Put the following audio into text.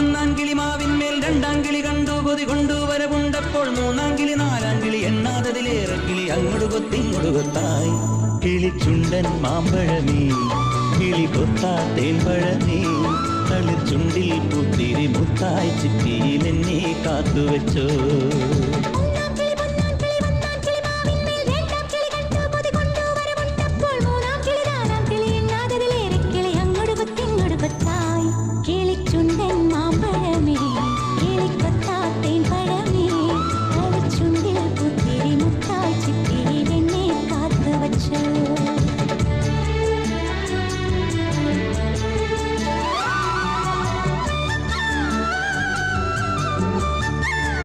ഒന്നാം കിളി മാവിന്മേൽ രണ്ടാം കിളി കണ്ടു കൊതി കൊണ്ടുവരവുണ്ടപ്പോൾ മൂന്നാം കിളി നാലാം കിളി എണ്ണാതതിലേറെ കിളി അങ്ങോട്ട് കൊത്തിങ്ങോട്ട് കൊത്തായി കിളിച്ചുണ്ടൻ മാമ്പഴമേ കിളി കൊത്താ തേൻപഴമേ കളിച്ചുണ്ടിൽ പുത്തിരി മുത്തായി ചിറ്റിയിൽ എന്നെ കാത്തുവെച്ചോ